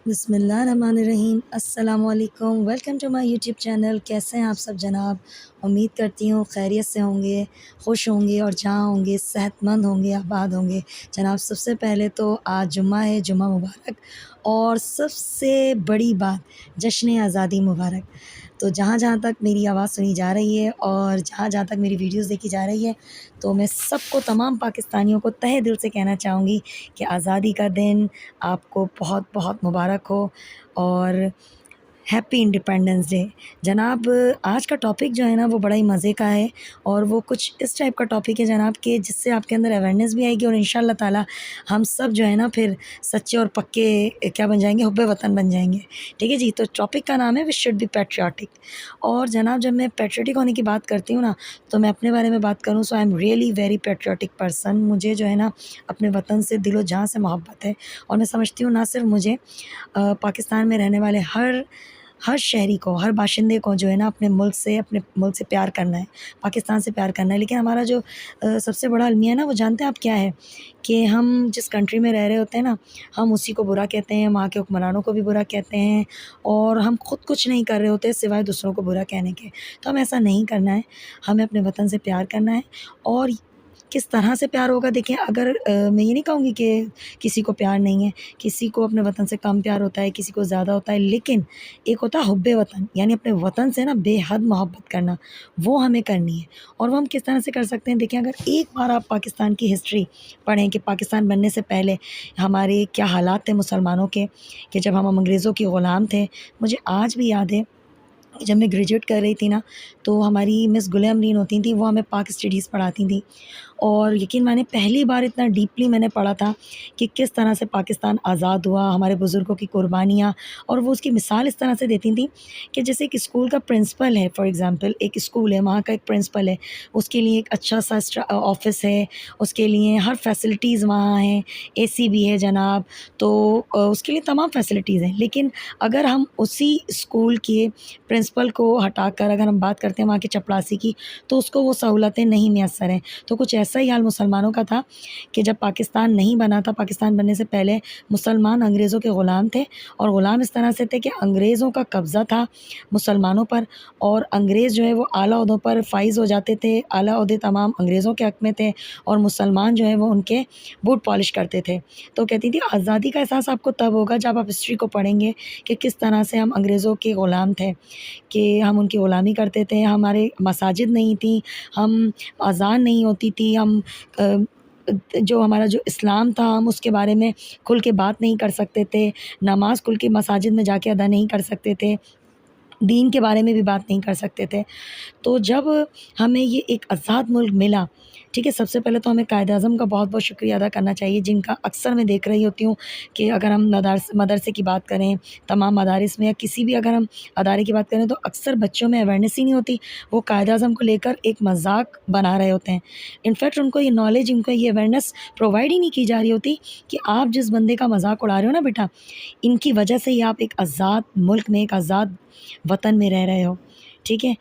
बिस्मिल्लाहिर्रहमानिर्रहीम। अस्सलामुअलैकुम। Welcome to my YouTube channel. कैसे हैं आप सब जनाब? उम्मीद करती हूँ खैरियत से होंगे, खुश होंगे और जहाँ होंगे सेहतमंद होंगे, आबाद होंगे। जनाब सबसे पहले तो आज जुम्मा है, जुम्मा मुबारक। और सबसे बड़ी बात, जश्न आज़ादी मुबारक। तो जहाँ-जहाँ तक मेरी आवाज़ सुनी जा रही है और जहाँ-जहाँ तक मेरी वीडियोज़ देखी जा रही है, तो मैं सबको, तमाम पाकिस्तानियों को तहे दिल से कहना चाहूँगी कि आज़ादी का दिन आपको बहुत-बहुत मुबारक हो और हैप्पी इंडिपेंडेंस डे। जनाब, आज का टॉपिक जो है ना वो बड़ा ही मज़े का है और वो कुछ इस टाइप का टॉपिक है जनाब कि जिससे आपके अंदर अवेयरनेस भी आएगी और इंशाअल्लाह ताला हम सब जो है ना फिर सच्चे और पक्के क्या बन जाएँगे, हुब्बे वतन बन जाएँगे। ठीक है जी? तो टॉपिक का नाम है वी शुड बी पैट्रियोटिक। और जनाब जब मैं पैट्रियोटिक होने की बात करती हूँ ना, तो मैं अपने बारे में बात करूँ so I am really very patriotic person. मुझे जो है ना अपने वतन से दिलो-जान से मोहब्बत है और मैं समझती हूँ ना सिर्फ़ मुझे, पाकिस्तान में रहने वाले हर हर शहरी को, हर बाशिंदे को जो है ना अपने मुल्क से प्यार करना है, पाकिस्तान से प्यार करना है। लेकिन हमारा जो सबसे बड़ा अलमिया है ना, वो जानते हैं आप क्या है? कि हम जिस कंट्री में रह रहे होते हैं ना, हम उसी को बुरा कहते हैं, वहाँ के हुक्मरानों को भी बुरा कहते हैं और हम खुद कुछ नहीं कर रहे होते सिवाय दूसरों को बुरा कहने के। तो हमें ऐसा नहीं करना है, हमें अपने वतन से प्यार करना है। और किस तरह से प्यार होगा, देखिए अगर मैं ये नहीं कहूँगी कि किसी को प्यार नहीं है, किसी को अपने वतन से कम प्यार होता है, किसी को ज़्यादा होता है, लेकिन एक होता है हुब्बे वतन, यानी अपने वतन से ना बेहद मोहब्बत करना, वो हमें करनी है। और वो हम किस तरह से कर सकते हैं, देखिए अगर एक बार आप पाकिस्तान की हिस्ट्री पढ़ें कि पाकिस्तान बनने से पहले हमारे क्या हालात थे मुसलमानों के, कि जब हम अंग्रेज़ों के ग़ुलाम थे। मुझे आज भी याद है जब मैं ग्रेजुएट कर रही थी ना, तो हमारी मिस गुल अमरीन होती थी, वो हमें पाक स्टडीज़ पढ़ाती थी। और यकीन मानिए पहली बार इतना डीपली मैंने पढ़ा था कि किस तरह से पाकिस्तान आज़ाद हुआ, हमारे बुज़ुर्गों की कुर्बानियाँ। और वो उसकी मिसाल इस तरह से देती थी कि जैसे एक स्कूल का प्रिंसिपल है, फॉर एग्ज़ाम्पल एक स्कूल है, वहाँ का एक प्रिंसिपल है, उसके लिए एक अच्छा-सा ऑफ़िस है, उसके लिए हर फैसिलिटीज़ वहाँ हैं, एसी भी है जनाब, तो उसके लिए तमाम फैसिलिटीज़ हैं। लेकिन अगर हम उसी स्कूल के प्रिंसिपल को हटाकर अगर हम बात करते हैं वहाँ की चपरासी की, तो उसको वो सहूलतें नहीं मैसर हैं। तो कुछ ऐसा ही हाल मुसलमानों का था कि जब पाकिस्तान नहीं बना था, पाकिस्तान बनने से पहले मुसलमान अंग्रेज़ों के ग़ुलाम थे और ग़ुलाम इस तरह से थे कि अंग्रेज़ों का कब्ज़ा था मुसलमानों पर और अंग्रेज़ जो है वो आला ओहदों पर फ़ाइज़ हो जाते थे, आला ओहदे तमाम अंग्रेज़ों के हक़ में थे और मुसलमान जो है वो उनके बूट पॉलिश करते थे। तो कहती थी आज़ादी का एहसास आपको तब होगा जब आप हिस्ट्री को पढ़ेंगे कि किस तरह से हम अंग्रेज़ों के ग़ुलाम थे, कि हम उनकी ग़ुलामी करते थे, हमारे मसाजिद नहीं थी, हम अज़ान नहीं होती थी, हम जो हमारा जो इस्लाम था हम उसके बारे में खुल के बात नहीं कर सकते थे, नमाज़ खुल के मसाजिद में जाके अदा नहीं कर सकते थे, दीन के बारे में भी बात नहीं कर सकते थे। तो जब हमें ये एक आज़ाद मुल्क मिला, ठीक है, सबसे पहले तो हमें कायद-ए-आज़म का बहुत-बहुत शुक्रिया अदा करना चाहिए, जिनका अक्सर मैं देख रही होती हूँ कि अगर हम मदरसे की बात करें, तमाम मदारिस में या किसी भी अगर हम अदारे की बात करें, तो अक्सर बच्चों में अवेयरनेस ही नहीं होती। वो कायद-ए-आज़म को लेकर एक मज़ाक बना रहे होते हैं। इनफैक्ट उनको ये नॉलेज, उनको ये अवेयरनेस प्रोवाइड ही नहीं की जा रही होती कि आप जिस बंदे का मज़ाक उड़ा रहे हो ना बेटा, इनकी वजह से ही आप एक आज़ाद मुल्क में, एक आज़ाद वतन में रह रहे हो, ठीक है?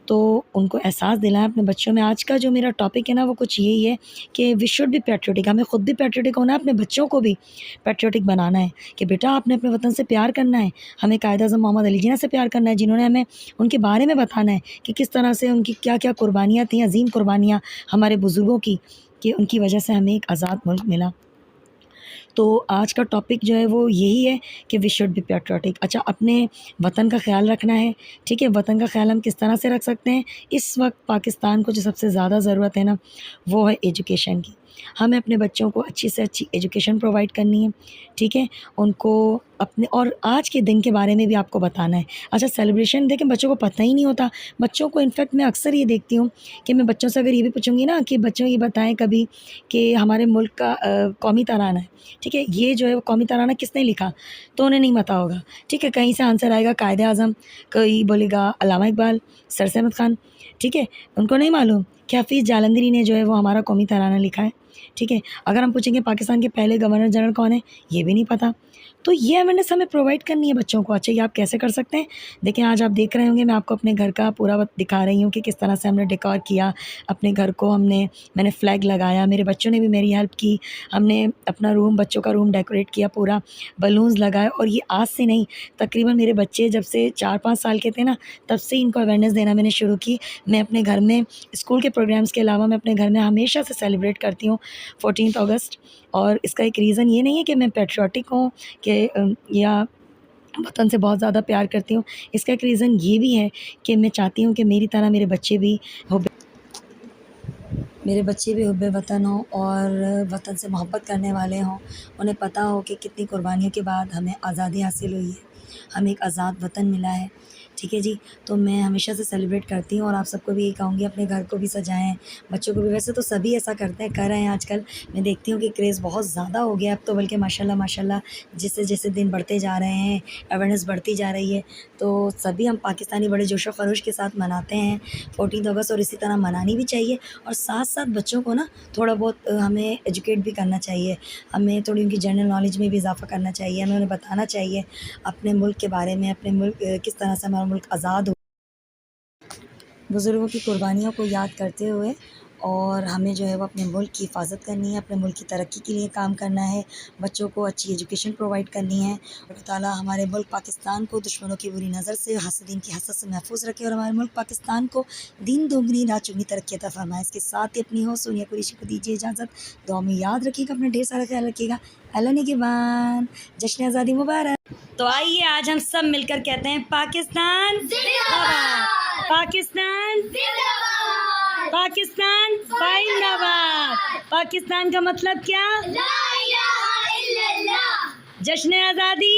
तो उनको एहसास दिलाएँ अपने बच्चों में। आज का जो मेरा टॉपिक है ना वो कुछ यही है कि वी शुड बी पैट्रियोटिक। हमें खुद भी पैट्रियोटिक होना है, अपने बच्चों को भी पैट्रियोटिक बनाना है कि बेटा आपने अपने वतन से प्यार करना है। हमें कायद-ए-आज़म मोहम्मद अली जिन्ना से प्यार करना है, जिन्होंने हमें उनके बारे में बताना है कि किस तरह से उनकी क्या-क्या कुर्बानियाँ थी, अज़ीम कुर्बानियाँ हमारे बुज़ुर्गों की, कि उनकी वजह से हमें एक आज़ाद मुल्क मिला। तो आज का टॉपिक जो है वो यही है कि वी शुड बी पैट्रियोटिक। अच्छा, अपने वतन का ख़्याल रखना है, ठीक है? वतन का ख़्याल हम किस तरह से रख सकते हैं? इस वक़्त पाकिस्तान को जो सबसे ज़्यादा ज़रूरत है ना, वो है एजुकेशन की। हमें अपने बच्चों को अच्छी से अच्छी एजुकेशन प्रोवाइड करनी है, ठीक है? उनको अपने और आज के दिन के बारे में भी आपको बताना है। अच्छा, सेलिब्रेशन देखिए बच्चों को पता ही नहीं होता। बच्चों को इनफैक्ट मैं अक्सर ये देखती हूँ कि मैं बच्चों से अगर ये भी पूछूँगी ना कि बच्चों ये बताएँ कभी कि हमारे मुल्क का कौमी तराना है, ठीक है? ये जो है वो कौमी तराना किसने लिखा? तो उन्हें नहीं पता होगा, ठीक है? कहीं से आंसर आएगा कायदे-आज़म, कोई बोलेगा अल्लामा इकबाल, सर सैयद खान, ठीक है? उनको नहीं मालूम कि हफ़ीज़ जालंधरी ने जो है वो हमारा कौमी तराना लिखा है। ठीक है। अगर हम पूछेंगे पाकिस्तान के पहले गवर्नर जनरल कौन है, ये भी नहीं पता। तो ये अवेयरनेस हमें प्रोवाइड करनी है बच्चों को। अच्छा, ये आप कैसे कर सकते हैं? देखिए, आज आप देख रहे होंगे मैं आपको अपने घर का पूरा दिखा रही हूँ कि किस तरह से हमने डेकोर किया अपने घर को। मैंने फ्लैग लगाया, मेरे बच्चों ने भी मेरी हेल्प की। हमने अपना रूम, बच्चों का रूम डेकोरेट किया पूरा, बलून्स लगाए। और ये आज से नहीं, तकरीबन मेरे बच्चे जब से 4-5 साल के थे ना, तब से इनको अवेयरनेस देना मैंने शुरू की। मैं अपने घर में स्कूल के प्रोग्राम्स के अलावा मैं अपने घर में हमेशा से सेलिब्रेट करती हूँ 14 अगस्त। और इसका एक रीज़न ये नहीं है कि मैं पैट्रियोटिक हूँ कि या वतन से बहुत ज़्यादा प्यार करती हूँ। इसका एक रीज़न ये भी है कि मैं चाहती हूँ कि मेरी तरह मेरे बच्चे भी हुब्बे वतन हों और वतन से मोहब्बत करने वाले हों। उन्हें पता हो कि कितनी कुर्बानियों के बाद हमें आज़ादी हासिल हुई है, हमें एक आज़ाद वतन मिला है। ठीक है जी, तो मैं हमेशा से सेलिब्रेट करती हूँ और आप सबको भी यही कहूँगी, अपने घर को भी सजाएँ, बच्चों को भी। वैसे तो सभी ऐसा करते हैं, कर रहे हैं आजकल। मैं देखती हूँ कि क्रेज़ बहुत ज़्यादा हो गया है अब तो, बल्कि माशाल्लाह माशाल्लाह जैसे-जैसे दिन बढ़ते जा रहे हैं, अवेयरनेस बढ़ती जा रही है, तो सभी हम पाकिस्तानी बड़े जोश व ख़रोश के साथ मनाते हैं 14 अगस्त, और इसी तरह मनानी भी चाहिए। और साथ-साथ बच्चों को ना थोड़ा बहुत हमें एजुकेट भी करना चाहिए। हमें थोड़ी उनकी जनरल नॉलेज में भी इज़ाफ़ा करना चाहिए। हमें उन्हें बताना चाहिए अपने मुल्क के बारे में, अपने मुल्क किस तरह से हमारा मुल्क आज़ाद हुआ। बुज़ुर्गों की कुर्बानियों को याद करते हुए, और हमें जो है वो अपने मुल्क की हिफ़ाज़त करनी है, अपने मुल्क की तरक्की के लिए काम करना है, बच्चों को अच्छी एजुकेशन प्रोवाइड करनी है। अल्लाह ताला हमारे मुल्क पाकिस्तान को दुश्मनों की बुरी नज़र से, हासिदीन की हसद से महफूज़ रखे, और हमारे मुल्क पाकिस्तान को दिन दोगुनी रात चौगुनी तरक्की अता फ़रमाए। इसके साथ ही अपनी हो सोनिया कुरैशी को दीजिए इजाज़त। दुआ में याद रखिएगा, अपना ढेर सारा ख्याल रखिएगा। अल्लाह निगहबान। जश्न आज़ादी मुबारक। तो आइए आज हम सब मिलकर कहते हैं, पाकिस्तान जिंदाबाद, पाकिस्तान जिंदाबाद, पाकिस्तान जिंदाबाद। पाकिस्तान का मतलब क्या? ला इलाहा इल्लल्लाह। जश्न आज़ादी